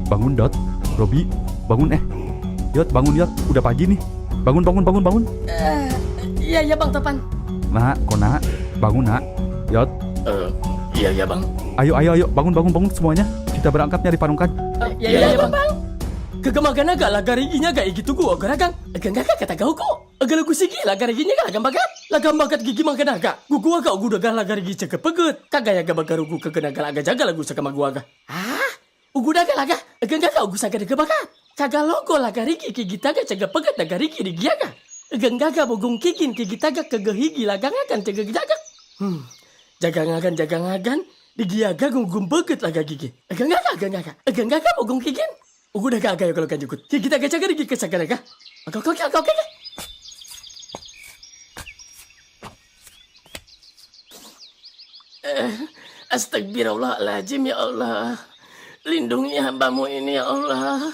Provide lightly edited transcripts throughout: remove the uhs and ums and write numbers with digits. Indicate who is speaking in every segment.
Speaker 1: Bangun Dot, Robi, bangun Yot, bangun Yot, udah pagi nih. Bangun.
Speaker 2: Iya Bang Topan.
Speaker 1: Nak, kok nak, bangun nak. Yot,
Speaker 3: Iya bang.
Speaker 1: ayo, bangun semuanya. Kita berangkat nyari Parungkan.
Speaker 2: Iya Bang. Kegemagan agak lagariginya agak gitu gua geragang. Agak kata kau kok. Agak lagu sigi lagariginya agak bagat. Lagam bagat gigi makan agak. Gua agak udah gak lagarigi cek pegut. Kagak ya bagaru gua kegenagal agak jaga lagu sama gua agak. Ugu daga laga. Agak kau gua sagade kebakat. Kagak logo lagarigi gigi taga cek pegut lagarigi di giaga. Agak bogong kigin gigi taga kegehigi lagang akan cek jaga. Jagang-agan di giaga gum beget laga gigi. Agak bogong kigin. Ugu dah kagak ya kalau kan jukut. Kita gaca gigi kesakan agak. Oke. Astagfirullahaladzim ya Allah. Lindungi hambamu ini ya Allah.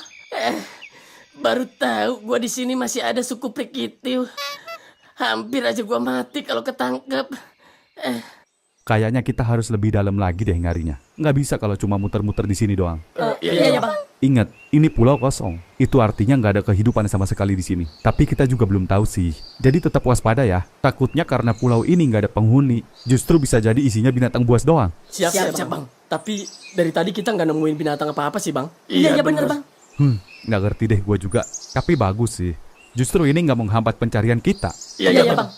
Speaker 2: Baru tahu gua di sini masih ada suku Prikitiu. Hampir aja gua mati kalau ketangkep.
Speaker 1: Kayaknya kita harus lebih dalam lagi deh ngarinya. Nggak bisa kalau cuma muter-muter di sini doang.
Speaker 2: Iya Bang.
Speaker 1: Ingat, ini pulau kosong. Itu artinya nggak ada kehidupan sama sekali di sini. Tapi kita juga belum tahu sih. Jadi tetap waspada ya. Takutnya karena pulau ini nggak ada penghuni, justru bisa jadi isinya binatang buas doang.
Speaker 2: Siap Bang. Tapi dari tadi kita nggak nemuin binatang apa-apa sih Bang.
Speaker 3: Iya
Speaker 2: bener Bang.
Speaker 1: Nggak ngerti deh gue juga. Tapi bagus sih. Justru ini nggak menghambat pencarian kita.
Speaker 2: Iya Bang.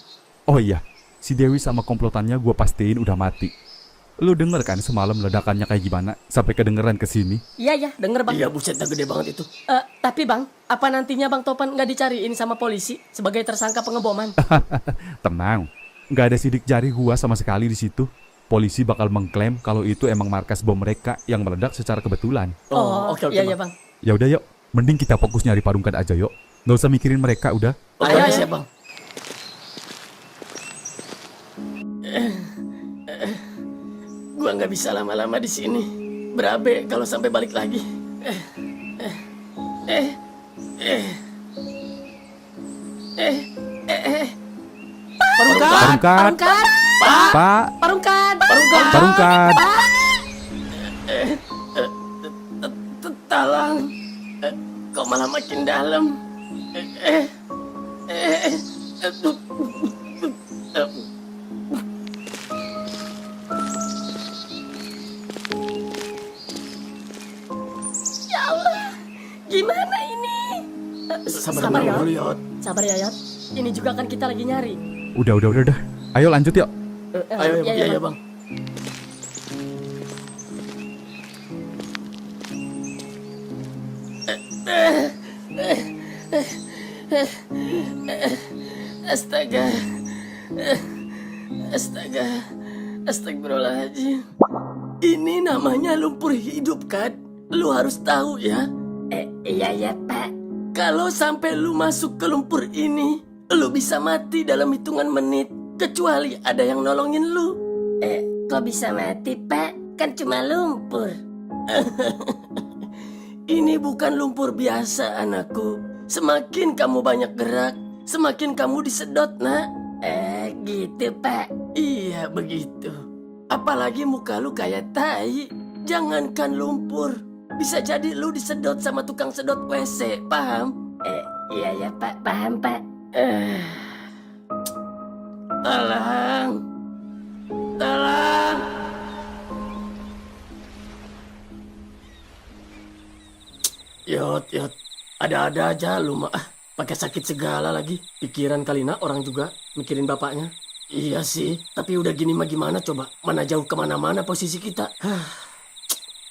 Speaker 1: Oh iya, si Dewi sama komplotannya gue pastiin udah mati. Lu denger kan semalam ledakannya kayak gimana? Sampai kedengeran ke sini.
Speaker 2: Iya denger Bang.
Speaker 3: Iya buset dah gede banget itu.
Speaker 2: Tapi Bang, apa nantinya Bang Topan nggak dicariin sama polisi sebagai tersangka pengeboman?
Speaker 1: Tenang, nggak ada sidik jari gua sama sekali di situ. Polisi bakal mengklaim kalau itu emang markas bom mereka yang meledak secara kebetulan.
Speaker 2: Oke, iya Bang.
Speaker 1: Ya udah yuk, mending kita fokus nyari Parungkan aja yuk. Nggak usah mikirin mereka udah.
Speaker 2: Ayo.
Speaker 3: Siap bang.
Speaker 2: Gua nggak bisa lama-lama di sini. Berabe kalau sampai balik lagi.
Speaker 1: Parungkan. Pak.
Speaker 2: Parungkan. Talang. Kok malah makin dalam. Ya Allah, gimana ini?
Speaker 3: Sabar
Speaker 2: ya.
Speaker 3: dulu Yot.
Speaker 2: Sabar ya Yot. Ini juga kan kita lagi nyari.
Speaker 1: Udah. Ayo lanjut yuk.
Speaker 3: Ayo iya bang.
Speaker 2: Astaga. Astagfirullahaladzim. Ini namanya lumpur hidup kan? Lu harus tahu ya. Iya Pak. Kalau sampai lu masuk ke lumpur ini, lu bisa mati dalam hitungan menit. Kecuali ada yang nolongin lu. Kok bisa mati Pak? Kan cuma lumpur. Ini bukan lumpur biasa anakku. Semakin kamu banyak gerak, semakin kamu disedot nak. Gitu Pak. Iya begitu. Apalagi muka lu kayak tai. Jangankan lumpur, bisa jadi lu disedot sama tukang sedot WC, paham? Iya Pak, paham Pak. Tolong. Yot, ada-ada aja lu mah. Pakai sakit segala lagi. Pikiran kali nak orang juga mikirin bapaknya. Iya sih, tapi udah gini mah gimana coba? Mana jauh kemana-mana posisi kita.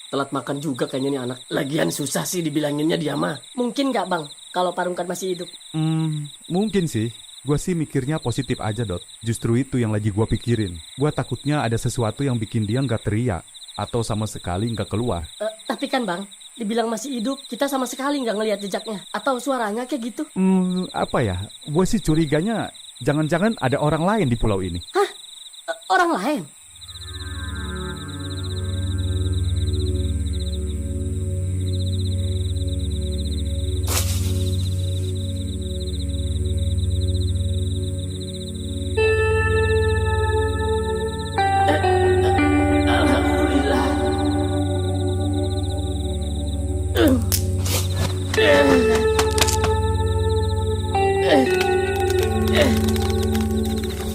Speaker 2: Telat makan juga kayaknya nih anak. Lagian susah sih dibilanginnya dia mah. Mungkin nggak Bang, kalau Parungkan masih hidup?
Speaker 1: Mungkin sih. Gua sih mikirnya positif aja Dot. Justru itu yang lagi gua pikirin. Gua takutnya ada sesuatu yang bikin dia nggak teriak. Atau sama sekali nggak keluar.
Speaker 2: Tapi kan Bang, dibilang masih hidup, kita sama sekali nggak ngelihat jejaknya. Atau suaranya kayak gitu.
Speaker 1: Apa ya? Gue sih curiganya jangan-jangan ada orang lain di pulau ini.
Speaker 2: Hah? Orang lain? Alhamdulillah.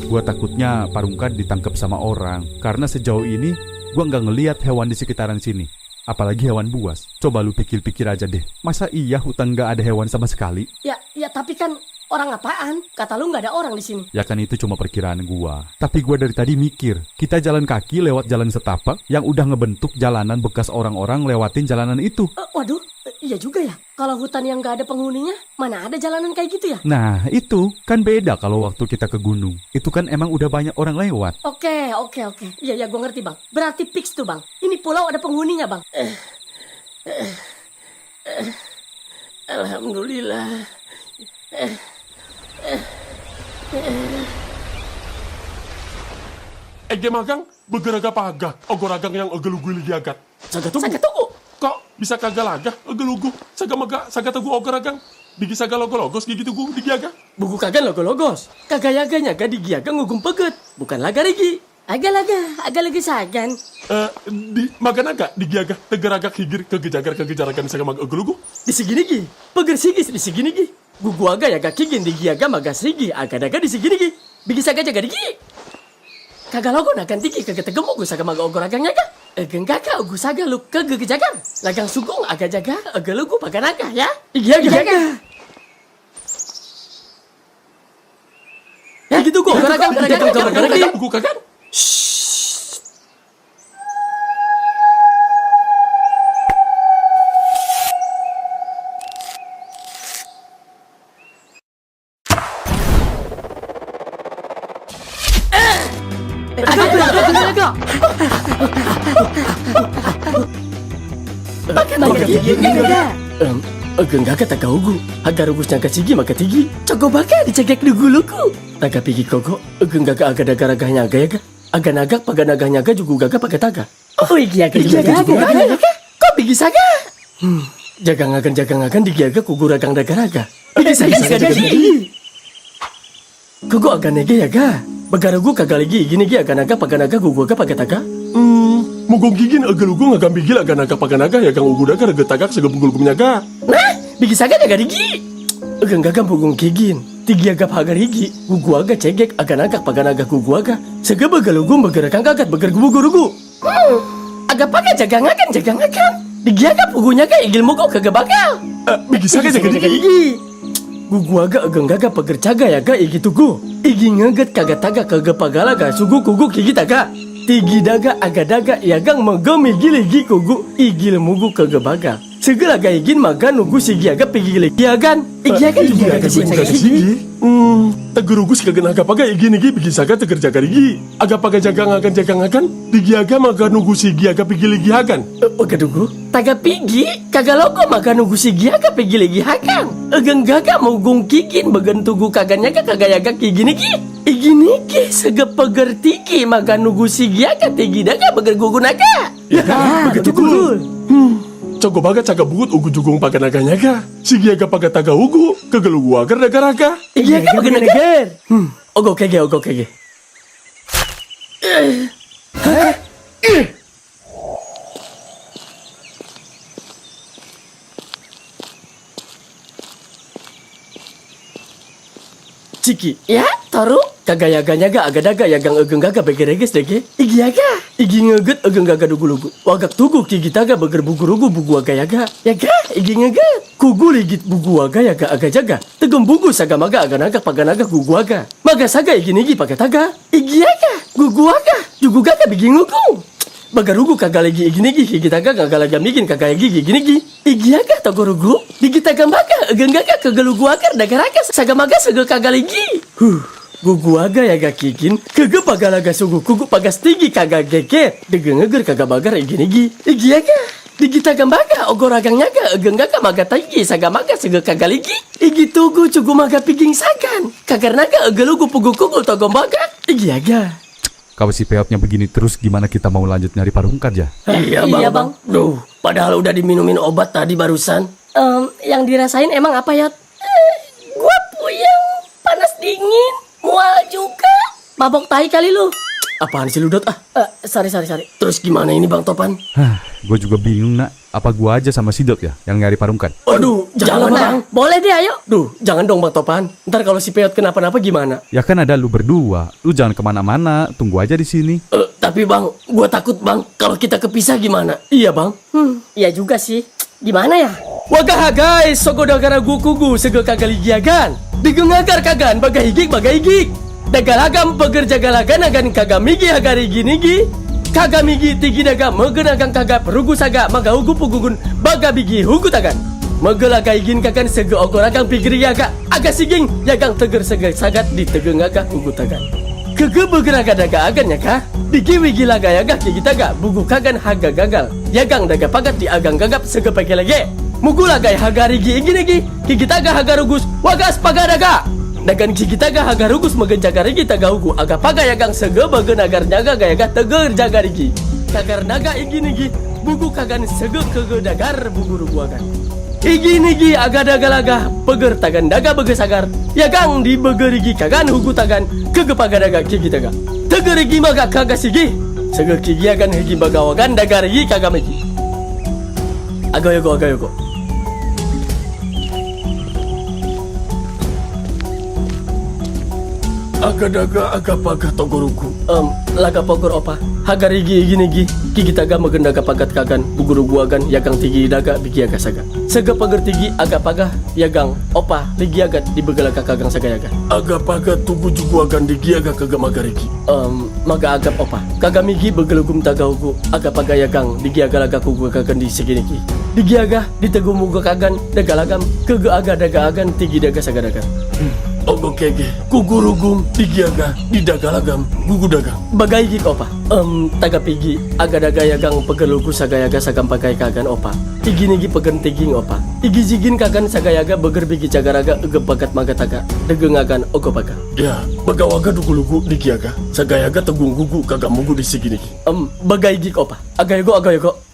Speaker 1: Gua takutnya Parungkat ditangkap sama orang, karena sejauh ini gua nggak ngelihat hewan di sekitaran sini. Apalagi hewan buas. Coba lu pikir-pikir aja deh. Masa iya hutan nggak ada hewan sama sekali?
Speaker 2: Ya tapi kan orang apaan? Kata lu nggak ada orang di sini.
Speaker 1: Ya kan itu cuma perkiraan gua. Tapi gua dari tadi mikir, kita jalan kaki lewat jalan setapak yang udah ngebentuk jalanan bekas orang-orang lewatin jalanan itu.
Speaker 2: Waduh, iya juga ya. Kalau hutan yang nggak ada penghuninya, mana ada jalanan kayak gitu ya?
Speaker 1: Nah, itu kan beda kalau waktu kita ke gunung. Itu kan emang udah banyak orang lewat.
Speaker 2: Oke. Iya, gue ngerti, Bang. Berarti fix tuh, Bang. Ini pulau ada penghuninya, Bang.
Speaker 3: Alhamdulillah.
Speaker 4: Magang, begeraga pagah, ogoragang yang egelugu lagi agat.
Speaker 3: Saga tunggu.
Speaker 4: Kok bisa kagak lagah, egelugu, saga maga, saga tegu ogoragang. Digi saga logo-logos gigi tugu, digi aga.
Speaker 2: Buku kagak logos. Kagak yaganya gak digiaga ngugum peget. Bukan laga rigi. Agak lagi sagan.
Speaker 4: Di maga naga, digi aga, tegeragak higir, kegejaragan saga maga egelugu.
Speaker 2: Di segini gi. Peger sigis di segini gi. Gugu aga ya gak kigin digiaga maga sigi. Agak-agak di segini gi. Bigi saga jaga digi. Kagak logo nagan tiki kagak tegemu gue saga maga ogoragangnya ga. Egen kakak ugu saga lu kagak kejagan. Lagang sugong agak jaga agak lu gue pakai naga ya. Iya. Ya gitu gue ogoragang.
Speaker 4: Buku kagak.
Speaker 2: Agak.
Speaker 3: Ageng gak kata kaugu. Agar rugusnya ke sigi maka tigi.
Speaker 2: Cogo baka dicegek duguluku.
Speaker 3: Taga pigi kogo. Ageng gak agak daga-ragahnya aga ya ga. Aga nagak paga nagahnya aga juga gak pakai taga.
Speaker 2: Oh iya juga. Kok bigi saga?
Speaker 3: Jagang-agan digi aga kugu ragang daga-raga.
Speaker 2: Bigi saga digi.
Speaker 3: Kogo aga nege ya ga. Bagaragu kagak lagi gini gi aga naga paga naga gugu aga pakai taga.
Speaker 4: Mogong gigin egelugu ngagam bigil aga naga paga naga ya kang ugu daga rega tagak segabugul gumnyaga.
Speaker 2: Nah, bigi saga jaga digi.
Speaker 3: Ageng gagam bugong kigin. Tigi aga pagar higi. Gugu aga cegek aga naga paga naga gugu aga. Sega bagalugu bagarakan kagat bagar gugu-gugu.
Speaker 2: Agak pakai jagang akan. Digi aga pugunya ga igil mugo kagak bakal.
Speaker 4: Bisa jaga
Speaker 2: Digi.
Speaker 3: Gugu aga ageng gaga pagar caga ya ga igi tugu. Igi ngaget kagak taga kagak pagala ga sugu kugu kigi taga. Tigi daga aga daga ya gang magam igil igi kugu igil mugu kagak baga. Segala ga igin maga nugu sigi aga pigi lagi agan.
Speaker 2: Igi aga juga agak sigi.
Speaker 4: Tegerugus kagak naga paga igin igi bigi saga teger jaga igi. Aga paga jagang agan. Digi aga maga nugu sigi aga pigi lagi agan.
Speaker 3: Oke dugu.
Speaker 2: Taga pigi, kagak logo makan nunggu sigi aga pigi lagi hakan. Ageng gaga mau gung kikin bagan tugu kagaknya kagak yaga kigini ki. Igini ki sega peger tiki makan nunggu sigi aga tigi daga bagar gugun aga.
Speaker 4: Ya, begitu gul. Cogo baga caga bugut ugu jugung paga naganya ga. Sigi aga paga taga ugu kegelugu agar daga-raga.
Speaker 2: Iya kan bagan neger.
Speaker 3: Ogo kege. Ciki,
Speaker 2: Ya, toru.
Speaker 3: kagak yaganya ga aga daga yagang ageng gaga begereges dege.
Speaker 2: Igi aga.
Speaker 3: Igi ngeget ageng gaga dugu-lugu. Wagak tugu kigi taga beger bugu-rugu bugu aga yaga.
Speaker 2: Yaga, igi ngeget.
Speaker 3: Kugu ligit bugu aga yaga aga jaga. Tegem bugu saga maga aga naga paga naga gugu aga. Maga saga igi nigi paga taga.
Speaker 2: Igi aga. Gugu aga. Jugu gaga bigi ngugung.
Speaker 3: Bagarugu kagak lagi igi nigi kigi taga kagak lagi bikin kagak lagi igi nigi.
Speaker 2: Igi aga togorugu. Digi taga maga. Ageng gaga kegelugu aga daga-raga. Saga maga sega kagak lagi.
Speaker 3: Gugu aga yaga kikin. Kagak paga laga sugu kugu pagas tinggi kagak gege. Dege ngeger kagak bagar igi nigi.
Speaker 2: Igi aga. Digi taga maga. Ogoragang nyaga. Ageng gaga maga tagi. Saga maga sega kagak lagi. Igi tugu cugu maga piging sagan. Kagar naga agelugu pugu kugu togom baga. Igi aga.
Speaker 1: Kalau si peotnya begini terus, gimana kita mau lanjut nyari Parungkat ya?
Speaker 3: Iya bang. Duh, padahal udah diminumin obat tadi barusan.
Speaker 2: Yang dirasain emang apa ya? Gua puyeng, panas dingin, mual juga. Mabok tai kali lu.
Speaker 3: Apaan sih lu Dot?
Speaker 2: Sorry.
Speaker 3: Terus gimana ini Bang Topan?
Speaker 1: Hah, gue juga bingung nak. Apa gua aja sama si Dot ya yang nyari Parungkan?
Speaker 3: Aduh, jangan Bang.
Speaker 2: Boleh deh, ayo.
Speaker 3: Duh, jangan dong Bang Topan. Ntar kalau si Peot kenapa-napa gimana?
Speaker 1: Ya kan ada lu berdua. Lu jangan kemana-mana. Tunggu aja di sini.
Speaker 3: Tapi Bang, gua takut Bang. Kalau kita kepisah gimana? Iya Bang.
Speaker 2: Iya juga sih. Gimana ya?
Speaker 3: Wagah guys, sogodagara gukugu sege kagaligiagan. Digengagar kagan bagai gig. Dagalagam pekerja galagan agan kagamigi hagari ginigi. Kagamigi tigi daga megenagang kaga perugu saga maga hugu pugugun baga bigi hugu tagan. Megelaga igin kagan sege ogoragang pigiri yaga aga siging yagang teger sege sagat di tegengaga hugu tagan. Kege begeraga daga agan yaka. Digi wigi laga yaga kigi taga bugu kagan haga gagal. Yagang daga pagat di agang gagap sege pake lagi. Mugu lagai haga rigi iginigi kigi taga haga rugus wagas paga daga. Dagan kigi taga haga rugus megenjaga rigi taga hugu aga paga yagang sege bagen agar nyaga gayaga teger jaga rigi. Kagar naga iginigi bugu kagan sege kege dagar bugu rugu agan. Iginigi aga daga laga peger tagan daga bege sagar yagang di bege rigi kagan hugu tagan kege paga daga kigi taga. Teger rigi maga kaga sigi sege kigi agan higi baga wagan daga rigi kaga megi. Agayogo. Aga daga aga paga togoruku. Laga pogor opa. Haga rigi ginigi. Kigi taga megendaga pagat kagan. Buguru guagan yagang tigi daga bigi aga saga. Sega pagar tigi aga paga yagang opa ligi agat di begelaga kagang saga yaga. Aga paga tugu jugu agan digi aga kaga maga rigi. Maga agap opa. Kaga migi begelugum taga ugu. Aga paga yagang digi aga laga kugu kagan di seginiki. Digi aga ditegu muga kagan daga lagam. Kega aga daga agan tigi daga saga daga. Ogo kege, kugurugum, digiaga, didagalagam, gugu dagang. Bagai gik opa. Taga pigi, aga daga yagang pegelugu sagayaga sagam pagai kagan opa. Igi nigi pegen tiging opa. Igi zigin kagan sagayaga beger bigi jagaraga ege bagat maga taga. Degengagan ogo baga. Ya, bagawaga dugulugu digiaga. Sagayaga tegung gugu kagam mugu di sigi nigi. Bagai gik opa. Agayogo.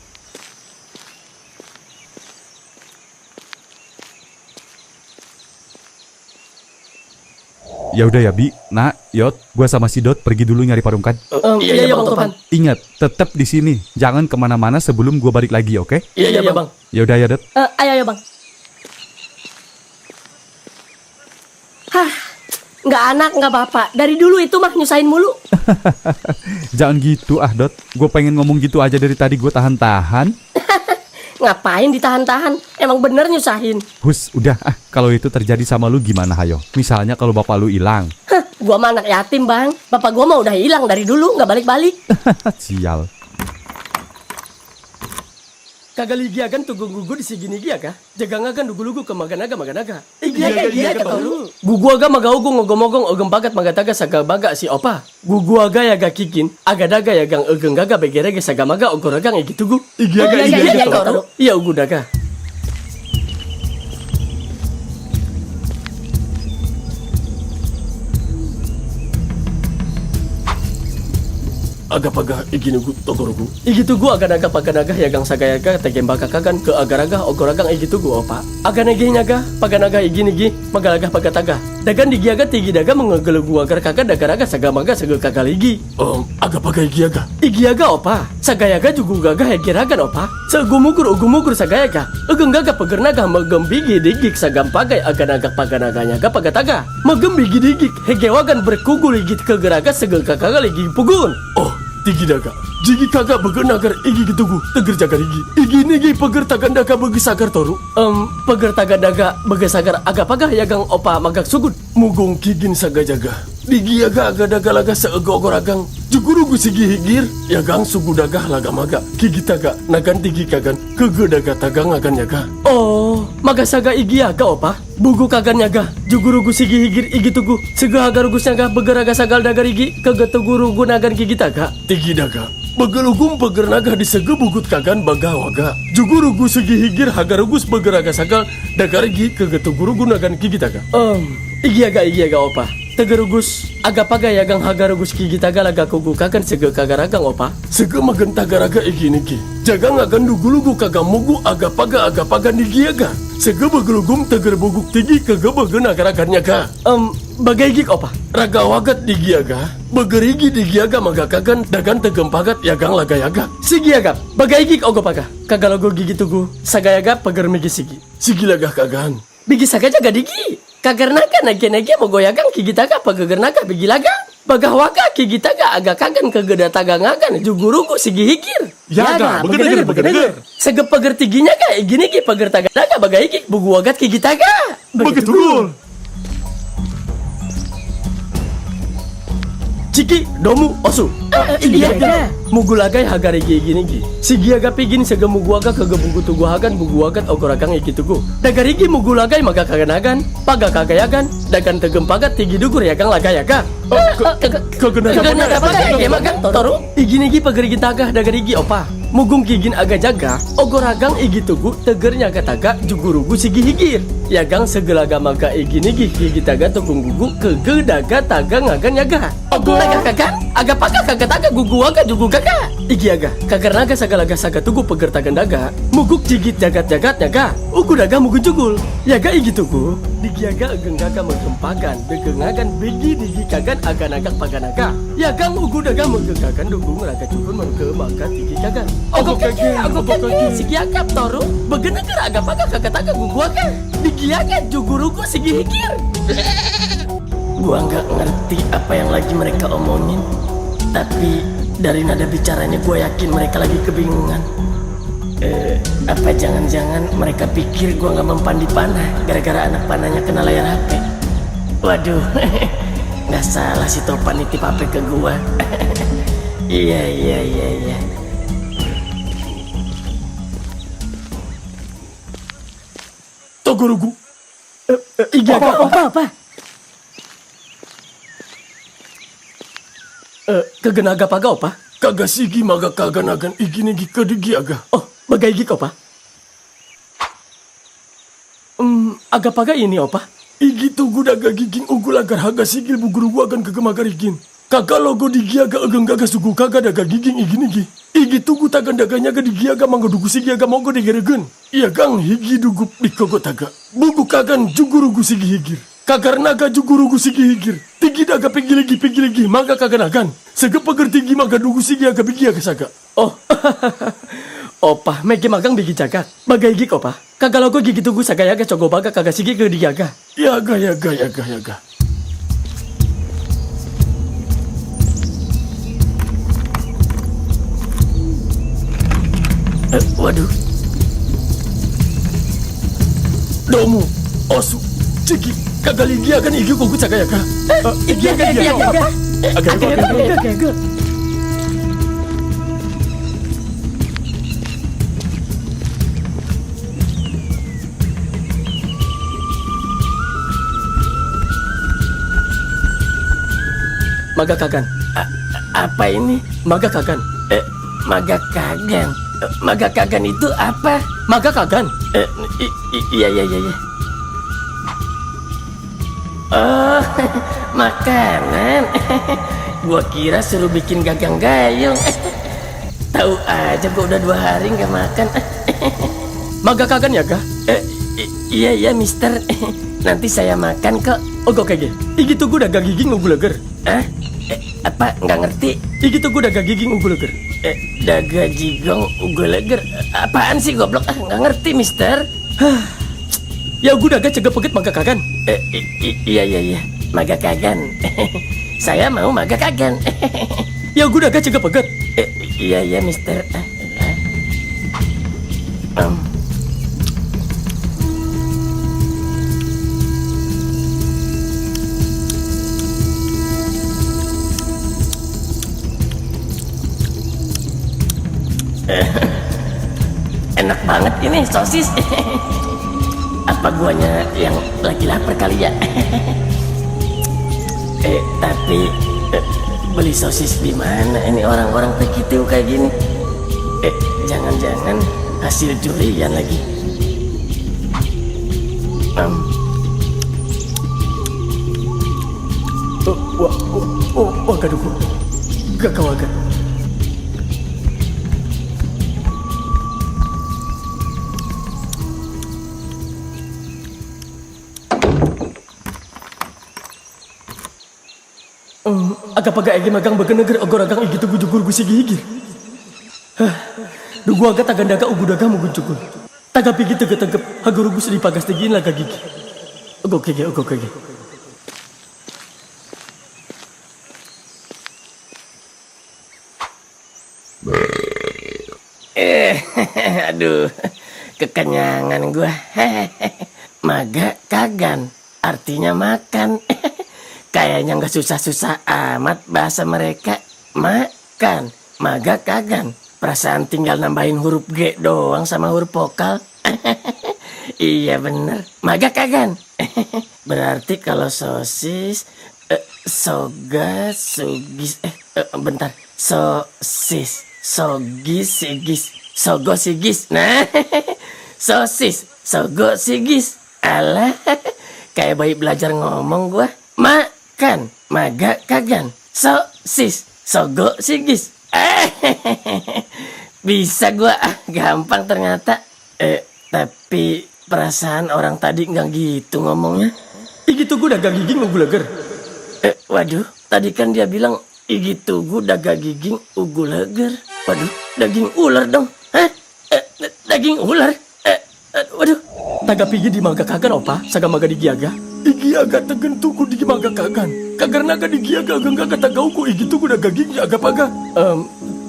Speaker 1: Ya udah ya Bi, Nak, Yot, gua sama si Dot pergi dulu nyari Parungkan.
Speaker 3: Iya Bang Topan.
Speaker 1: Ingat, tetap di sini. Jangan kemana-mana sebelum gua balik lagi, oke?
Speaker 3: Iya Bang.
Speaker 1: Ya udah ya Dot.
Speaker 2: Ayo Bang. Nggak anak, nggak bapak. Dari dulu itu mah nyusahin mulu.
Speaker 1: Jangan gitu Dot. Gue pengen ngomong gitu aja dari tadi, gue tahan-tahan.
Speaker 2: Ngapain ditahan-tahan? Emang bener nyusahin.
Speaker 1: Hus, udah kalau itu terjadi sama lu gimana hayo? Misalnya kalau bapak lu hilang.
Speaker 2: Gua mah anak yatim bang. Bapak gua mah udah hilang dari dulu, nggak balik-balik.
Speaker 1: Sial.
Speaker 3: Kagaligiagan tugu gugu di segini gia kah? Jagangagan dugu-lugu ke maganaga.
Speaker 2: Iya tahu.
Speaker 3: Gugu aga magaugu ngogomogong ogem bagat magataga saga baga si opa. Gugu aga yaga kikin, aga daga yagang egeng gaga begerege saga maga ogoragang egi tugu.
Speaker 2: Iya tahu.
Speaker 3: Iya ugu daga. Aga paga iginugu togorugu. Igi tugu aga naga paganaga yagang sagayaga tegembaka kagan ke agaraga ogoragang igi tugu opa. Aga negi naga paganaga iginigi magalaga pagataga. Dagan digiaga tigi daga mengegelegu agar kagan dagaraga sagamaga sege kagaligi. Aga paga igiaga. Igiaga opa. Sagayaga jugu gaga hegiragan opa. Segumugur sagayaga. Egeng gaga pegernaga megembigi digik sagam pagai aga naga paganaganya ga pagataga. Megembigi digik hegewagan berkugul igit kegeraga sege kakagaligi pugun. Tigi daga, jigi kagak begen agar igi gitugu, teger jaga rigi. Igi nigi peger tagan daga begi sagar toru. Peger tagan daga begi sagar aga pagah yagang opa magak sugut. Mugung kigin saga jaga. Digi aga daga laga seego agang. Jugurugu sigi higir, yagang sugu daga laga maga. Kigi taga, nagan tigi kagan, kege daga tagang agan yaga. Maga saga igi aga opa. Bugu kagan yaga, jugurugu sigi higir igi tugu. Sega aga rugus yaga beger aga sagal daga rigi, kege tugurugu nagan kigi taga. Tigi daga, begelugum beger naga disege bugut kagan baga waga. Jugurugu segi higir hagarugus beger aga sagal daga rigi kege tugurugu nagan kigi taga. Igi aga opa. Tegerugus aga paga yagang hagarugus kigi taga laga kugu kagan sege kagaragang opa. Sege magen tagaraga igi niki. Jagang agan dugulugu kagam mugu aga paga nigi aga. Sege begelugum teger buguk tigi kege begen agaragannya ga. Bagaigik opa.
Speaker 4: Raga wagat di giaga, begerigi di giaga magakagan dagan tegempagat yagang laga-yaga.
Speaker 3: Sigi agap. Bagaigik ogo paga. Kagalogo gigi tugu. Sagayaga pagar migi sigi.
Speaker 4: Sigi lagah kagan.
Speaker 3: Bigi saga jaga digi. Kagarnaga nage-nage mo goyagang kigitaga pagagarnaga bigi laga. Bagawaga kigitaga aga kagan kageda tagangagan jugurugu sigi hikir.
Speaker 4: Yaga, begedeger.
Speaker 3: Sege pagar tiginya ga igini pagar taganaga bagaigik bugu wagat kigitaga.
Speaker 4: Begitu gul.
Speaker 3: Ciki, domu, osu.
Speaker 2: Iya ga.
Speaker 3: Mugulagay hagari gini. Sigi aga pigin sege muguaga kage bugu tuguhagan bugu wagat ogoragang iki tugu. Dagarigi mugulagay maga kaganagan, paga kagayagan, dagan tegempagat tigi dugur yagang lagayaga. Kaganaga paga ege magang toru. Igini pagarigi tagah dagarigi opa. Mugung kigin aga jaga, ogoragang igi tugu tegernya kataga jugurugu sigi higir. Yagang segelaga maga igini gigi taga tugung gugu kege daga taga ngagan yaga. Ogoraga kagan, aga paga kaga taga gugu waga jugu gaga. Igi aga, kagarnaga sagalaga saga tugu peger tagan daga. Muguk jigit jagat-jagat yaga. Ugu daga mugu jugul. Yaga igi tugu, digi aga ageng gaga megempagan, degengagan begi digi kagan aga nagak paganaga. Yagang ugu daga megegagan dugung raga jugul mengke maga tigi kagan. Ogo kage, sigi agap toru. Begeneger aga paga kaga taga gugu aga. Digi aga jugurugu sigi hikir.
Speaker 2: Gua nggak ngerti apa yang lagi mereka omongin. Tapi dari nada bicaranya gue yakin mereka lagi kebingungan. Apa jangan-jangan mereka pikir gue nggak mempan di panah gara-gara anak panahnya kena layar HP. Waduh, nggak salah si Topan nitip HP ke gue. Iya.
Speaker 4: Togurugu.
Speaker 3: Igi aga
Speaker 2: Apa?
Speaker 3: kegenaga paga opa.
Speaker 4: Kaga sigi maga kaganagan igini gi kedigi aga.
Speaker 3: Oh, bagaigik opa. Aga paga ini opa.
Speaker 4: Igi tugu daga giging ugul agar haga sigil bugurugu agan kegemagar igin. Kaga logo di giaga ageng gaga sugu kaga daga giging igini gi. Igi tugu tagan daganya ga di giaga manggo dugu sigi aga mogo di geregen. Iya gang higi dugup di kogo taga. Bugu kagan jugurugu sigi higir. Kagar naga jugurugu sigi higir. Tigi daga pigiligi maga kaganagan. Sege peger tigi maga dugu sigi aga bigi aga saga.
Speaker 3: Oh, opa, megi magang bigi jaga. Bagaigik opa. Kagalogo gigi tugu sagayaga cogo baga kaga sigi ke digaga.
Speaker 4: Yaga.
Speaker 2: Waduh.
Speaker 4: Domu, osu, ciki, kagaligi akan igi kuku sagayaga.
Speaker 2: Iya.
Speaker 3: Aga. Maga kagan.
Speaker 2: Apa ini?
Speaker 3: Maga kagan.
Speaker 2: Maga kagan. Maga kagan itu apa?
Speaker 3: Maga kagan.
Speaker 2: Iya. Oh, makanan. Gua kira suruh bikin gagang gayung. Tahu aja gua udah 2 hari nggak makan.
Speaker 3: Maga kagan ya ga?
Speaker 2: Iya, mister. Nanti saya makan kok.
Speaker 3: Ogo kege. Igi tugu daga giging ugulager.
Speaker 2: Apa? Nggak ngerti.
Speaker 3: Igi tugu daga giging ugulager.
Speaker 2: Daga jigong ugeleger. Apaan sih goblok? Nggak ngerti, mister.
Speaker 3: Ya gua daga cegep pegit maga kagan.
Speaker 2: Iya. Maga kagan. Saya mau maga kagan.
Speaker 3: Ya gua daga cegep pegit.
Speaker 2: Iya, mister. Enak banget ini sosis. Apa guanya yang lagi lapar kali ya? Tapi beli sosis di mana ini orang-orang begitu kayak gini? Jangan-jangan hasil curian lagi.
Speaker 3: Waga dugu. Gagawaga. Agak paga egi magang begeneger ogor agang igi tugu jugur gusi gigir. Dugu agak tagandaga ugu daga mugun cukul. Taga pigi tegep haguru gus di pagas tegin laga gigi. Ogo kege.
Speaker 2: Aduh, kekenyangan gua. Maga kagan, artinya makan. Kayaknya nggak susah-susah amat bahasa mereka. Makan, maga kagan. Perasaan tinggal nambahin huruf G doang sama huruf vokal. Iya bener, maga kagan. Berarti kalau sosis, soga, sugis, bentar, sosis, sogis, sigis, sogo, sigis. Nah, sosis, sogo, sigis. Alah, kayak bayi belajar ngomong gua. Makan, maga kagan, sosis, sogo, sigis. Bisa gua, gampang ternyata. Tapi perasaan orang tadi nggak gitu ngomongnya.
Speaker 3: Igi tugu dagang giging ugu leger.
Speaker 2: Waduh, tadi kan dia bilang igi tugu dagang giging ugu leger. Waduh, daging ular dong. Hah? Daging ular? Waduh.
Speaker 3: Taga pigi di maga kagan opa, saga maga di giaga.
Speaker 4: Igi agak tegen tuku di maga kagan. Kagar naga di giaga agak kata gauku igi tuku daga gigi agak paga.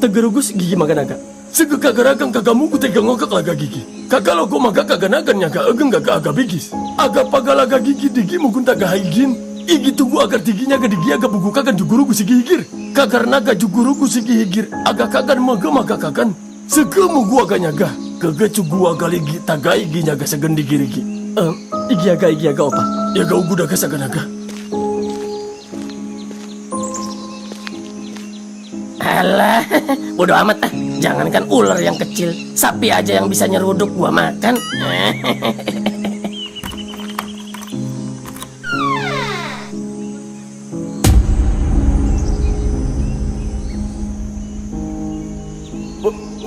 Speaker 3: Tegerugus gigi maga naga.
Speaker 4: Sege kagaragang kagamu ku tegang ngokak laga gigi. Kagalo go maga kaganagan nyaga ageng agak bigis. Agak paga laga gigi digi mugun taga haigin. Igi tugu agar tiginya ga digi agak bugu kagan juguru ku sigi higir. Kagar naga juguru ku sigi higir. Agak kagan maga kagan. Sege mugu agak nyaga. Kege cugu agak ligi taga igi nyaga segen digi rigi.
Speaker 3: Igi aga opa.
Speaker 4: Ya ga ugu daga saga naga.
Speaker 2: Alah, bodo amat ah. Jangankan ular yang kecil, sapi aja yang bisa nyeruduk gua makan.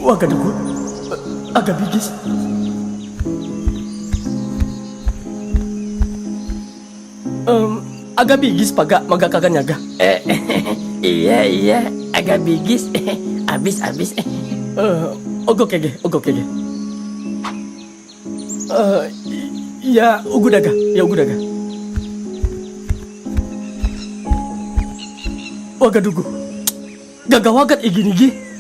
Speaker 3: Wah gadugu, agak bigis. Agak bigis paga maga kagan nyaga.
Speaker 2: Iya, agak bigis. Abis.
Speaker 3: Ogo kege. Ya ugu daga. Wagadugu, gagawagat igi-igi.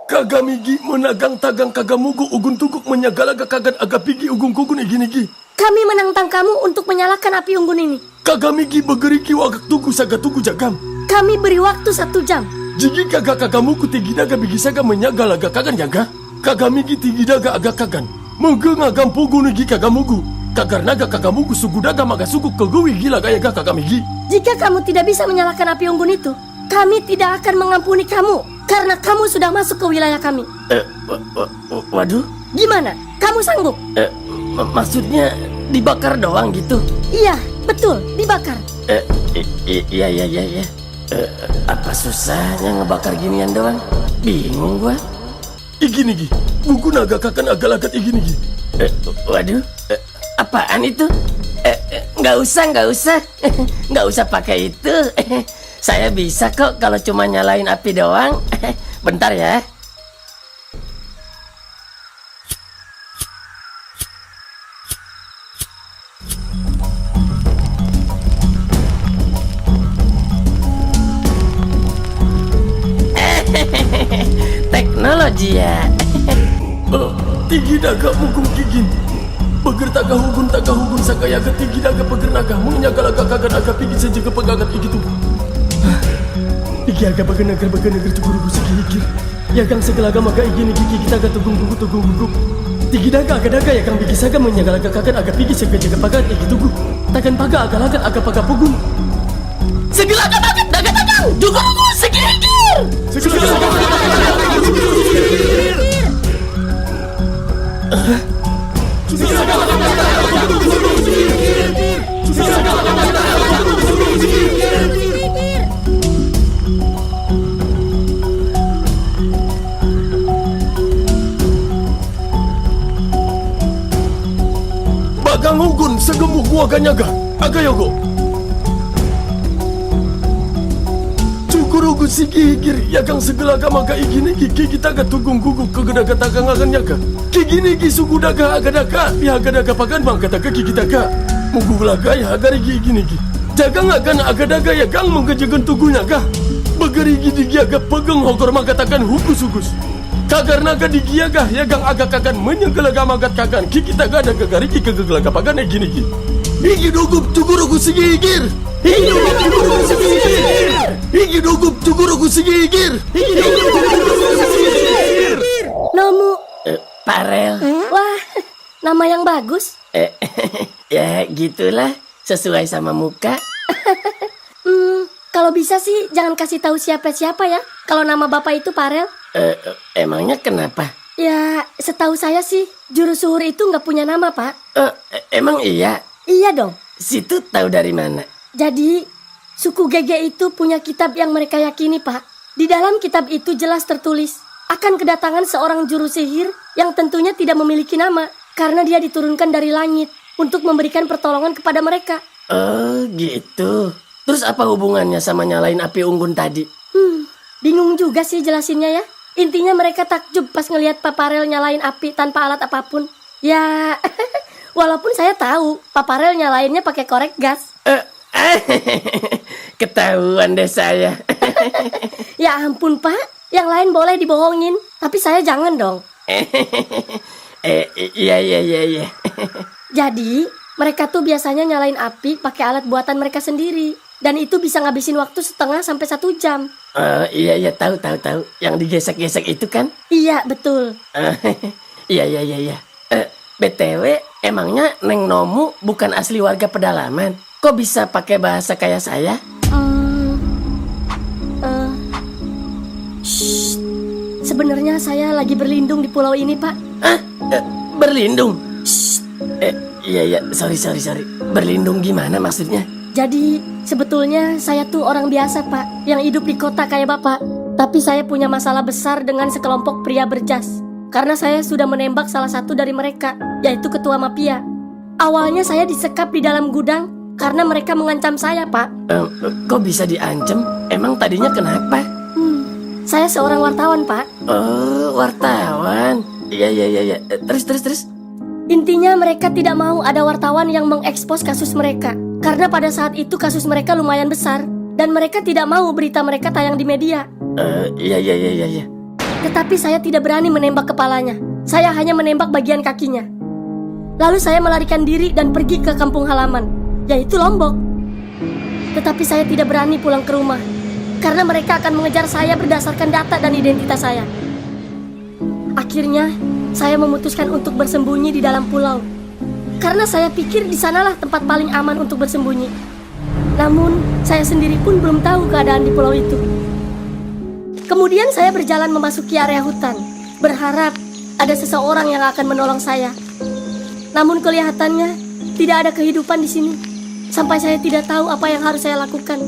Speaker 4: Kagamigi menagang tagang kagamugu ugun tuguk menyagalaga kagan agak pigi ugun kugun igi-igi.
Speaker 5: Kami menantang kamu untuk menyalakan api unggun ini.
Speaker 4: Kagamigi begeriki wagak tugu saga tugu jagam.
Speaker 5: Kami beri waktu 1 jam.
Speaker 4: Jigi kagamuku tigidaga bigi saga menyagalaga kagan jaga. Kagamigi tigidaga agak kagan. Mengeng agam pugu nigi kagamugu. Kagar naga kagamugu sugu daga maga sugu kegewi gila gaya kagamigi.
Speaker 5: Jika kamu tidak bisa menyalakan api unggun itu, kami tidak akan mengampuni kamu. Karena kamu sudah masuk ke wilayah kami.
Speaker 2: Waduh.
Speaker 5: Gimana? Kamu sanggup?
Speaker 2: Maksudnya dibakar doang gitu?
Speaker 5: Iya, betul, dibakar.
Speaker 2: Iya. Apa susahnya ngebakar ginian doang? Bingung gua.
Speaker 4: Igi-nigi, buku naga kakan agak-agak igi-nigi.
Speaker 2: Waduh, apaan itu? Nggak usah. Nggak usah pakai itu. Saya bisa kok kalau cuma nyalain api doang. Bentar ya. Teknologi ya.
Speaker 4: Tinggi daga mukung gigin. Beger taga hugun sakaya ke tinggi daga beger naga. Menyaga-laga kagan agak pigi saja ke pegangan igi tubuh.
Speaker 3: Igi agak begeneger cukuru gusi gigir. Ya kang segelaga maga igi nigi kita agak tugung gugup. Tinggi daga ya kang bigi saga menyagalaga kagan agak pigi jaga pagan igi tugu. Tagan paga agak paga pugun.
Speaker 2: Segelaga banget daga dugu segigir.
Speaker 4: Bagang ugun segemuk gua ganyaga. Aga yogo. Cukurugu sigi higir yagang segelaga maga igini gigi kita ga tugung gugu kegedaga tagang akan yaga. Kigini gi sugu daga agadaga bihagadaga pagan bang kataga gigi taga. Mugu laga ya agari gigi gi. Jagang akan agadaga yagang menggejegan tugunya ga. Begeri gidi giaga pegang hokor magatakan hukus-hukus. Kagar naga di giaga yagang agak akan menyegelaga magat kagan gigi taga daga gari gigi kegelaga pagan gini gi. Igi dogup cukurugu sigi higir. Igi dogup cukurugu sigi higir. Igi dogup cukurugu sigi higir.
Speaker 5: Nomu.
Speaker 3: Parel.
Speaker 5: Wah, nama yang bagus.
Speaker 3: Ya gitulah, sesuai sama muka.
Speaker 5: Kalau bisa sih jangan kasih tahu siapa-siapa ya. Kalau nama bapak itu Parel.
Speaker 3: Emangnya kenapa?
Speaker 5: Ya, setahu saya sih juru suhur itu nggak punya nama, Pak.
Speaker 3: Emang iya?
Speaker 5: Iya dong.
Speaker 3: Situ tahu dari mana?
Speaker 5: Jadi, suku Gege itu punya kitab yang mereka yakini, Pak. Di dalam kitab itu jelas tertulis akan kedatangan seorang juru sihir yang tentunya tidak memiliki nama karena dia diturunkan dari langit untuk memberikan pertolongan kepada mereka.
Speaker 3: Oh, gitu. Terus apa hubungannya sama nyalain api unggun tadi?
Speaker 5: Bingung juga sih jelasinnya ya. Intinya mereka takjub pas ngelihat Paparel nyalain api tanpa alat apapun. Ya, walaupun saya tahu Paparel nyalainnya pakai korek gas.
Speaker 3: Ketahuan deh saya.
Speaker 5: Ya ampun Pak, yang lain boleh dibohongin, tapi saya jangan dong.
Speaker 3: Iya.
Speaker 5: Jadi, mereka tuh biasanya nyalain api pakai alat buatan mereka sendiri. Dan itu bisa ngabisin waktu 1/2 sampai 1 jam.
Speaker 3: Iya, tahu. Yang digesek-gesek itu kan?
Speaker 5: Iya, betul.
Speaker 3: Iya. BTW, emangnya Neng Nomu bukan asli warga pedalaman? Kok bisa pakai bahasa kayak saya?
Speaker 5: Sebenarnya saya lagi berlindung di pulau ini, Pak.
Speaker 3: Berlindung? Iya, sorry. Berlindung gimana maksudnya?
Speaker 5: Jadi, sebetulnya saya tuh orang biasa, Pak, yang hidup di kota kayak Bapak. Tapi saya punya masalah besar dengan sekelompok pria berjas. Karena saya sudah menembak salah satu dari mereka, yaitu ketua mafia. Awalnya saya disekap di dalam gudang karena mereka mengancam saya, Pak.
Speaker 3: Kok bisa diancam? Emang tadinya kenapa?
Speaker 5: Saya seorang wartawan, Pak.
Speaker 3: Oh, wartawan. Iya. Terus.
Speaker 5: Intinya mereka tidak mau ada wartawan yang mengekspos kasus mereka. Karena pada saat itu kasus mereka lumayan besar. Dan mereka tidak mau berita mereka tayang di media.
Speaker 3: Iya.
Speaker 5: Tetapi saya tidak berani menembak kepalanya. Saya hanya menembak bagian kakinya. Lalu saya melarikan diri dan pergi ke kampung halaman, yaitu Lombok. Tetapi saya tidak berani pulang ke rumah. Karena mereka akan mengejar saya berdasarkan data dan identitas saya. Akhirnya, saya memutuskan untuk bersembunyi di dalam pulau. Karena saya pikir di sanalah tempat paling aman untuk bersembunyi. Namun, saya sendiri pun belum tahu keadaan di pulau itu. Kemudian saya berjalan memasuki area hutan, berharap ada seseorang yang akan menolong saya. Namun kelihatannya tidak ada kehidupan di sini. Sampai saya tidak tahu apa yang harus saya lakukan.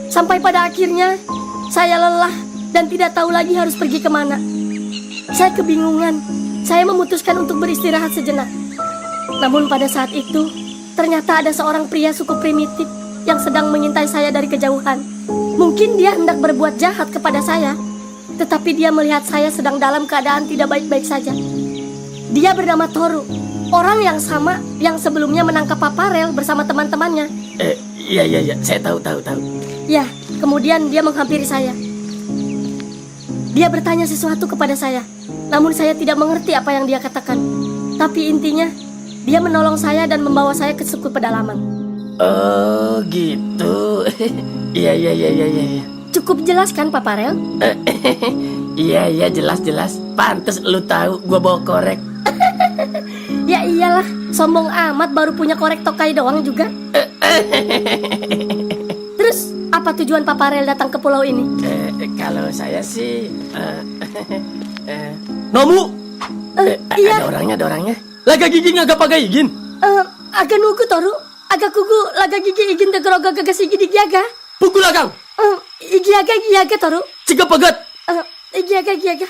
Speaker 5: Sampai pada akhirnya, saya lelah dan tidak tahu lagi harus pergi kemana. Saya kebingungan. Saya memutuskan untuk beristirahat sejenak. Namun pada saat itu, ternyata ada seorang pria suku primitif yang sedang mengintai saya dari kejauhan. Mungkin dia hendak berbuat jahat kepada saya, tetapi dia melihat saya sedang dalam keadaan tidak baik-baik saja. Dia bernama Toru, orang yang sama yang sebelumnya menangkap Paparel bersama teman-temannya.
Speaker 3: Iya, saya tahu.
Speaker 5: Ya, kemudian dia menghampiri saya. Dia bertanya sesuatu kepada saya, namun saya tidak mengerti apa yang dia katakan. Tapi intinya, dia menolong saya dan membawa saya ke suku pedalaman.
Speaker 3: Oh, gitu. Iya.
Speaker 5: Cukup jelas kan, Paparel?
Speaker 3: Iya, jelas. Pantes lu tahu gua bawa korek.
Speaker 5: Ya iyalah, sombong amat baru punya korek tokai doang juga. Terus, apa tujuan Paparel datang ke pulau ini?
Speaker 3: Kalau saya sih
Speaker 2: Nomu,
Speaker 5: Iya,
Speaker 3: ada orangnya.
Speaker 2: laga gigi ngagak pakai igin.
Speaker 5: agak nugu Toru. Agak kugu laga gigi igin tegeroga gagasigi di giaga.
Speaker 2: Pukul lagang,
Speaker 5: Giaga Toru.
Speaker 2: cika pegat.
Speaker 5: Giaga.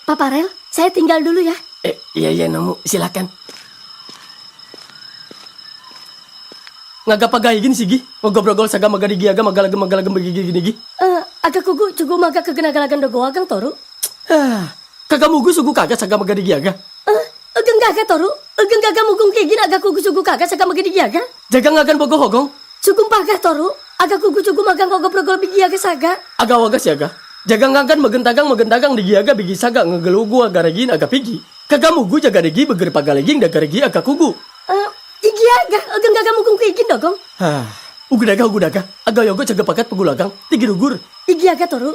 Speaker 5: Paparel, saya tinggal dulu ya.
Speaker 3: Iya, Nomu, silakan.
Speaker 2: Ngagap pagaigin sih, Gi. Ngogobrol saga magadi giaga magalagem begigi gini, Gi.
Speaker 5: Agak kugu cugu maga kegenagalagan dogo agang toru.
Speaker 2: Kagak mugu sugu kagak saga magadi giaga.
Speaker 5: Ageng gaga toru. Ageng gaga mugung kegin agak kugu cugu kagak saga magadi giaga.
Speaker 2: Jaga ngagan bogo hogong.
Speaker 5: Sugum pagah toru. Agak kugu cugu magang ngogobrol bigiaga saga.
Speaker 2: Aga wagas ya, Ga. Jaga ngagan megentagang di giaga bigi saga ngegelugu aga regin aga pigi. Kagak mugu jaga regi beger pagaleging daga regi aga kugu.
Speaker 5: Igiaga ageng gaga mugung kegin dogong.
Speaker 2: Ugu daga. Aga yogo jaga pakat pegulagang. Tigi dugur.
Speaker 5: Igiaga toru.